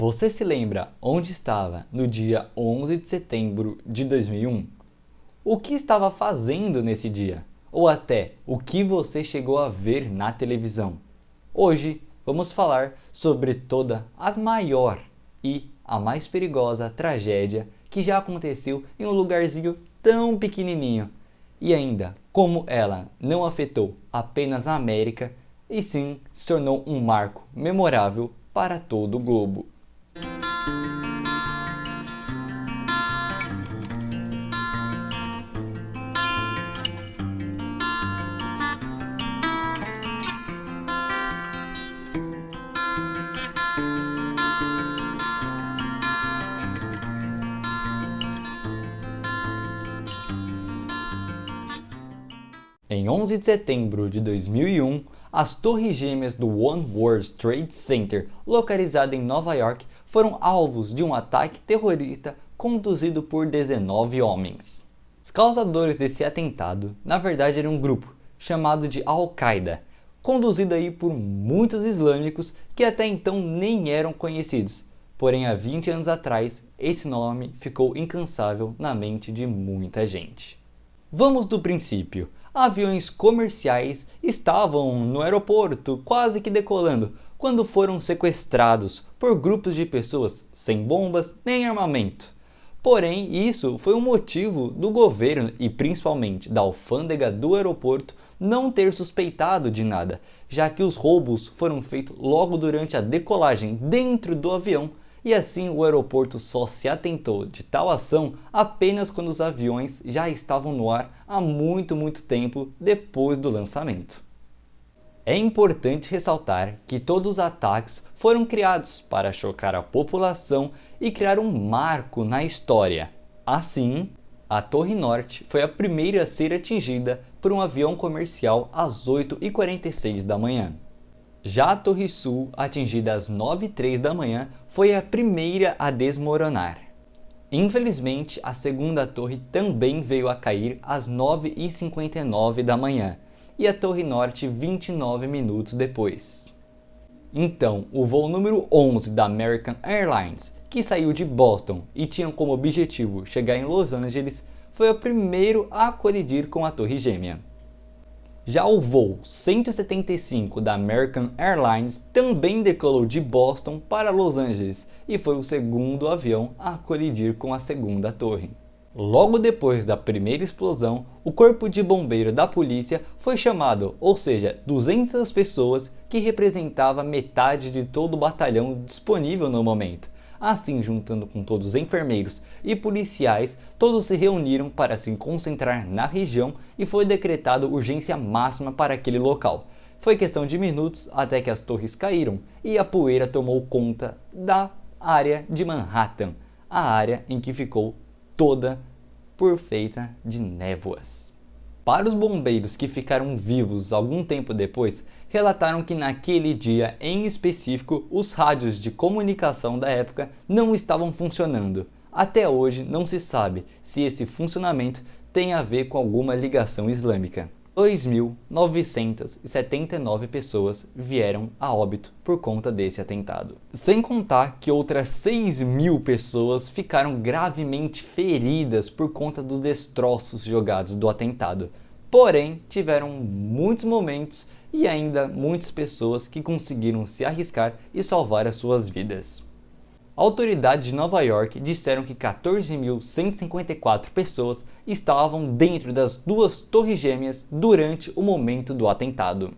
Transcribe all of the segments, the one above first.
Você se lembra onde estava no dia 11 de setembro de 2001? O que estava fazendo nesse dia? Ou até o que você chegou a ver na televisão? Hoje vamos falar sobre toda a maior e a mais perigosa tragédia que já aconteceu em um lugarzinho tão pequenininho. E ainda como ela não afetou apenas a América, e sim se tornou um marco memorável para todo o globo. Em 11 de setembro de 2001, as torres gêmeas do One World Trade Center, localizada em Nova York, foram alvos de um ataque terrorista conduzido por 19 homens. Os causadores desse atentado, na verdade, era um grupo chamado de Al-Qaeda, conduzido aí por muitos islâmicos que até então nem eram conhecidos. Porém, há 20 anos atrás, esse nome ficou incansável na mente de muita gente. Vamos do princípio. Aviões comerciais estavam no aeroporto, quase que decolando, quando foram sequestrados por grupos de pessoas sem bombas nem armamento. Porém, isso foi um motivo do governo e principalmente da alfândega do aeroporto não ter suspeitado de nada, já que os roubos foram feitos logo durante a decolagem dentro do avião. E assim o aeroporto só se atentou de tal ação apenas quando os aviões já estavam no ar há muito tempo depois do lançamento. É importante ressaltar que todos os ataques foram criados para chocar a população e criar um marco na história. Assim, a Torre Norte foi a primeira a ser atingida por um avião comercial às 8h46 da manhã. Já a Torre Sul, atingida às 9h03 da manhã, foi a primeira a desmoronar. Infelizmente, a segunda torre também veio a cair às 9h59 da manhã e a Torre Norte 29 minutos depois. Então, o voo número 11 da American Airlines, que saiu de Boston e tinha como objetivo chegar em Los Angeles, foi o primeiro a colidir com a Torre Gêmea. Já o voo 175 da American Airlines também decolou de Boston para Los Angeles e foi o segundo avião a colidir com a segunda torre. Logo depois da primeira explosão, o corpo de bombeiro da polícia foi chamado, ou seja, 200 pessoas, que representava metade de todo o batalhão disponível no momento. Assim, juntando com todos os enfermeiros e policiais, todos se reuniram para se concentrar na região e foi decretado urgência máxima para aquele local. Foi questão de minutos até que as torres caíram e a poeira tomou conta da área de Manhattan, a área em que ficou toda por feita de névoas. Para os bombeiros que ficaram vivos algum tempo depois, relataram que naquele dia em específico os rádios de comunicação da época não estavam funcionando. Até hoje não se sabe se esse funcionamento tem a ver com alguma ligação islâmica. 2.979 pessoas vieram a óbito por conta desse atentado. Sem contar que outras 6.000 pessoas ficaram gravemente feridas por conta dos destroços jogados do atentado. Porém, tiveram muitos momentos e ainda muitas pessoas que conseguiram se arriscar e salvar as suas vidas. Autoridades de Nova York disseram que 14.154 pessoas estavam dentro das duas torres gêmeas durante o momento do atentado.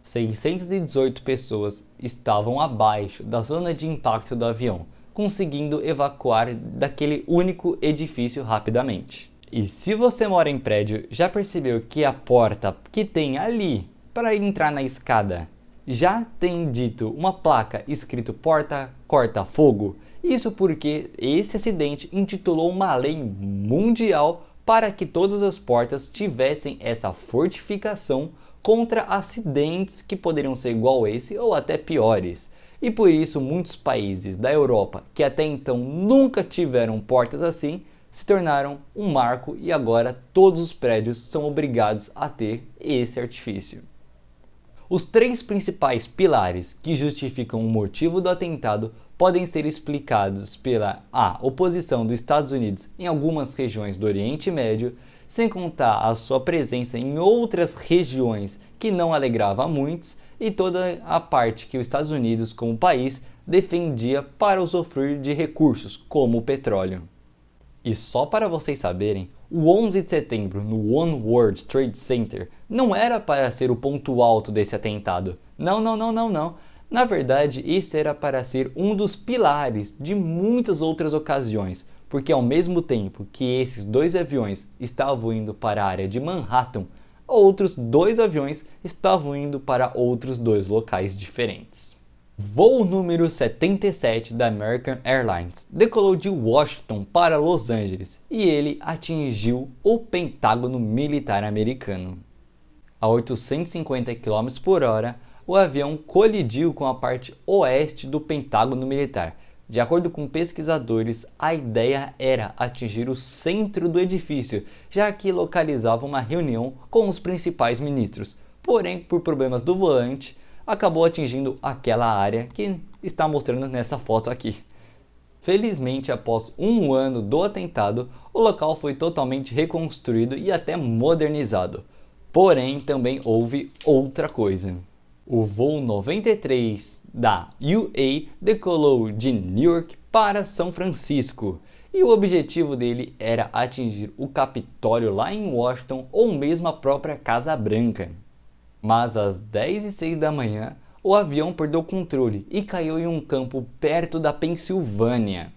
618 pessoas estavam abaixo da zona de impacto do avião, conseguindo evacuar daquele único edifício rapidamente. E se você mora em prédio, já percebeu que a porta que tem ali para entrar na escada já tem dito uma placa escrito porta corta fogo? Isso porque esse acidente intitulou uma lei mundial para que todas as portas tivessem essa fortificação contra acidentes que poderiam ser igual a esse ou até piores. E por isso muitos países da Europa que até então nunca tiveram portas assim se tornaram um marco e agora todos os prédios são obrigados a ter esse artifício. Os três principais pilares que justificam o motivo do atentado podem ser explicados pela oposição dos Estados Unidos em algumas regiões do Oriente Médio, sem contar a sua presença em outras regiões que não alegrava a muitos, e toda a parte que os Estados Unidos como país defendia para usufruir de recursos, como o petróleo. E só para vocês saberem, o 11 de setembro no One World Trade Center não era para ser o ponto alto desse atentado. Não. Na verdade, esse era para ser um dos pilares de muitas outras ocasiões, porque ao mesmo tempo que esses dois aviões estavam indo para a área de Manhattan, outros dois aviões estavam indo para outros dois locais diferentes. Voo número 77 da American Airlines decolou de Washington para Los Angeles e ele atingiu o Pentágono Militar americano. A 850 km por hora, o avião colidiu com a parte oeste do Pentágono Militar. De acordo com pesquisadores, a ideia era atingir o centro do edifício, já que localizava uma reunião com os principais ministros. Porém, por problemas do volante, acabou atingindo aquela área que está mostrando nessa foto aqui. Felizmente, após um ano do atentado, o local foi totalmente reconstruído e até modernizado. Porém, também houve outra coisa. O voo 93 da UA decolou de Newark para São Francisco e o objetivo dele era atingir o Capitólio lá em Washington ou mesmo a própria Casa Branca. Mas às 10h06 da manhã, o avião perdeu o controle e caiu em um campo perto da Pensilvânia.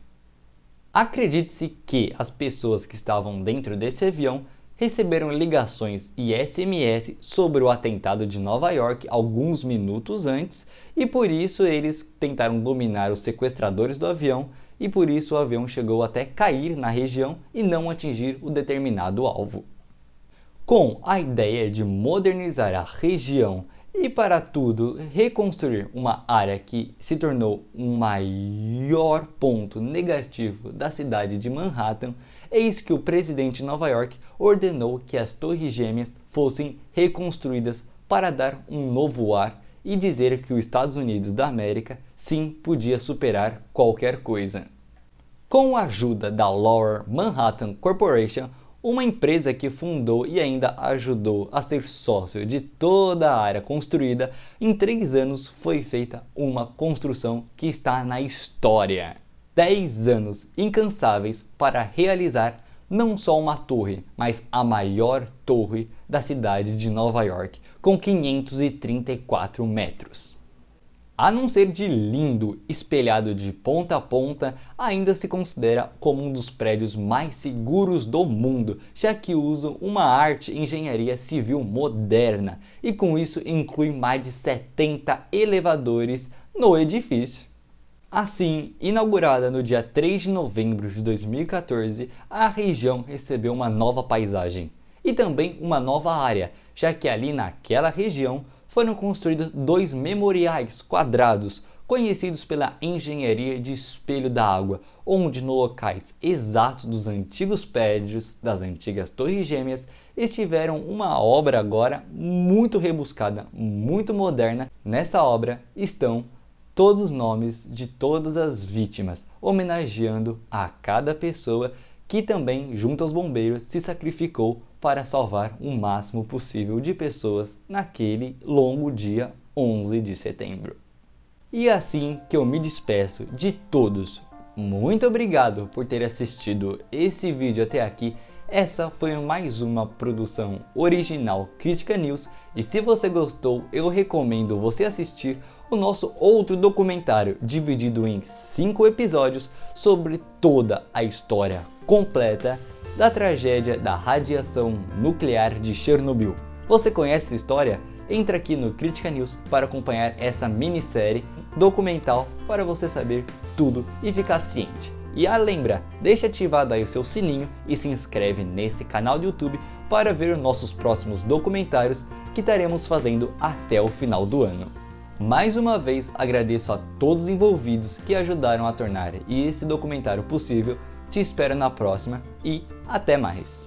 Acredite-se que as pessoas que estavam dentro desse avião receberam ligações e SMS sobre o atentado de Nova York alguns minutos antes e por isso eles tentaram dominar os sequestradores do avião e por isso o avião chegou até cair na região e não atingir o determinado alvo. Com a ideia de modernizar a região e para tudo reconstruir uma área que se tornou um maior ponto negativo da cidade de Manhattan, eis que o presidente de Nova York ordenou que as Torres Gêmeas fossem reconstruídas para dar um novo ar e dizer que os Estados Unidos da América sim podia superar qualquer coisa. Com a ajuda da Lower Manhattan Corporation, uma empresa que fundou e ainda ajudou a ser sócio de toda a área construída, em 3 anos foi feita uma construção que está na história. 10 anos incansáveis para realizar não só uma torre, mas a maior torre da cidade de Nova York, com 534 metros. A não ser de lindo, espelhado de ponta a ponta, ainda se considera como um dos prédios mais seguros do mundo, já que usa uma arte e engenharia civil moderna e com isso inclui mais de 70 elevadores no edifício. Assim, inaugurada no dia 3 de novembro de 2014, a região recebeu uma nova paisagem e também uma nova área, já que ali naquela região foram construídos 2 memoriais quadrados, conhecidos pela engenharia de espelho da água, onde nos locais exatos dos antigos prédios das antigas Torres Gêmeas estiveram uma obra agora muito rebuscada, muito moderna. Nessa obra estão todos os nomes de todas as vítimas, homenageando a cada pessoa que também, junto aos bombeiros, se sacrificou para salvar o máximo possível de pessoas naquele longo dia 11 de setembro. E assim que eu me despeço de todos, muito obrigado por ter assistido esse vídeo até aqui. Essa foi mais uma produção original Crítica News e se você gostou, eu recomendo você assistir o nosso outro documentário dividido em 5 episódios sobre toda a história completa da tragédia da radiação nuclear de Chernobyl. Você conhece essa história? Entra aqui no Crítica News para acompanhar essa minissérie documental para você saber tudo e ficar ciente. E lembra, deixa ativado aí o seu sininho e se inscreve nesse canal do YouTube para ver os nossos próximos documentários que estaremos fazendo até o final do ano. Mais uma vez agradeço a todos os envolvidos que ajudaram a tornar esse documentário possível. Te espero na próxima e até mais!